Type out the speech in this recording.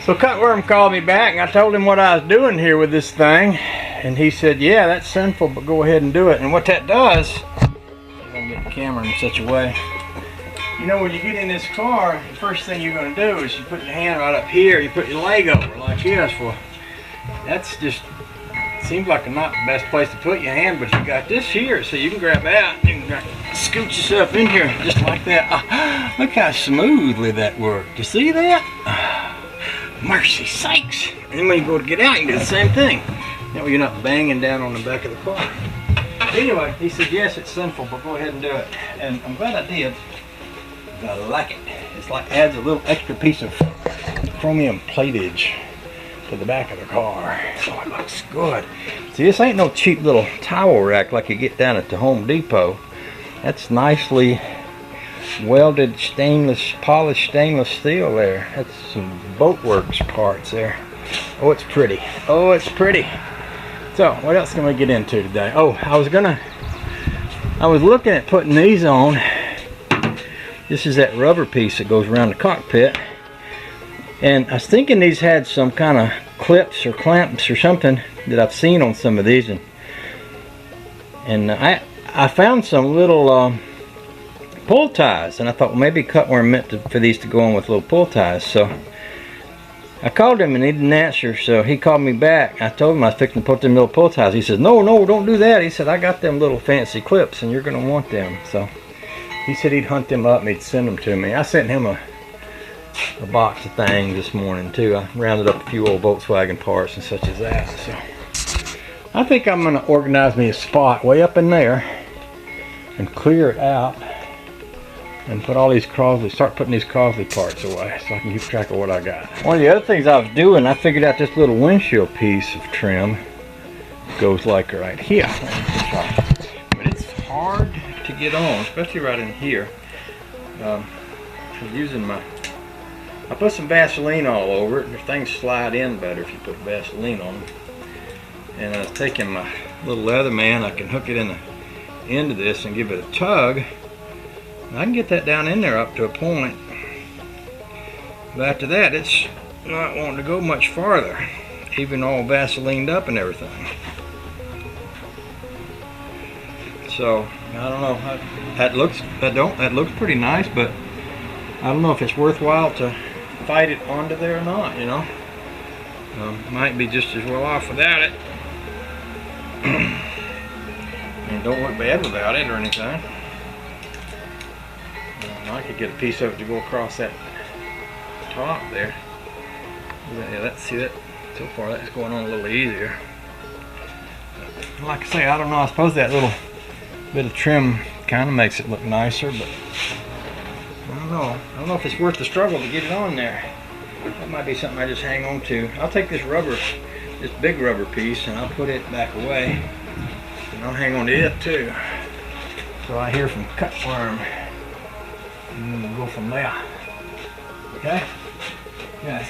So Cutworm called me back and I told him what I was doing here with this thing, and he said, yeah, that's sinful, but go ahead and do it. And what that does, I'm gonna get the camera in such a way, you know, when you get in this car, the first thing you're gonna do is you put your hand right up here, you put your leg over like this. Well, that's just, seems like not the best place to put your hand, but you got this here, so you can grab that, you can scoot yourself in here just like that. Look how smoothly that worked. You see that? Mercy sakes! And then when you go to get out, you can do the same thing. That way you're not banging down on the back of the car. Anyway, he said, yes, it's sinful, but go ahead and do it. And I'm glad I did. I like it. It's like adds a little extra piece of chromium platage to the back of the car. So it looks good. See, this ain't no cheap little towel rack like you get down at the Home Depot. That's nicely welded polished stainless steel there. That's some Boatworks parts there. Oh, it's pretty. Oh, it's pretty. So, what else can we get into today? Oh, I was looking at putting these on. This is that rubber piece that goes around the cockpit. And I was thinking these had some kind of clips or clamps or something that I've seen on some of these. And I found some little pull ties, and I thought, well, maybe Cutworm meant for these to go on with little pull ties. So I called him and he didn't answer, so he called me back. I told him I was fixing to put them little pull ties. He says, no, don't do that. He said, I got them little fancy clips and you're going to want them. So he said he'd hunt them up and he'd send them to me. I sent him a box of things this morning too. I rounded up a few old Volkswagen parts and such as that. So I think I'm going to organize me a spot way up in there and clear it out and put all these Crosley, start putting these Crosley parts away so I can keep track of what I got. One of the other things I was doing, I figured out this little windshield piece of trim goes like right here. But it's hard to get on, especially right in here. I'm using I put some Vaseline all over it, and things slide in better if you put Vaseline on them. And I was taking my little leather man, I can hook it in the end of this and give it a tug. I can get that down in there up to a point, but after that it's not wanting to go much farther, even all Vaselined up and everything. So I don't know, that looks pretty nice, but I don't know if it's worthwhile to fight it onto there or not, you know. Might be just as well off without it. And don't look bad without it or anything. I could get a piece of it to go across that top there. Yeah, let's see that. So far that's going on a little easier. Like I say, I don't know, I suppose that little bit of trim kind of makes it look nicer, but I don't know. I don't know if it's worth the struggle to get it on there. That might be something I just hang on to. I'll take this big rubber piece, and I'll put it back away. And I'll hang on to it too. So I hear from Cutworm. And then we'll go from there. Okay? Okay.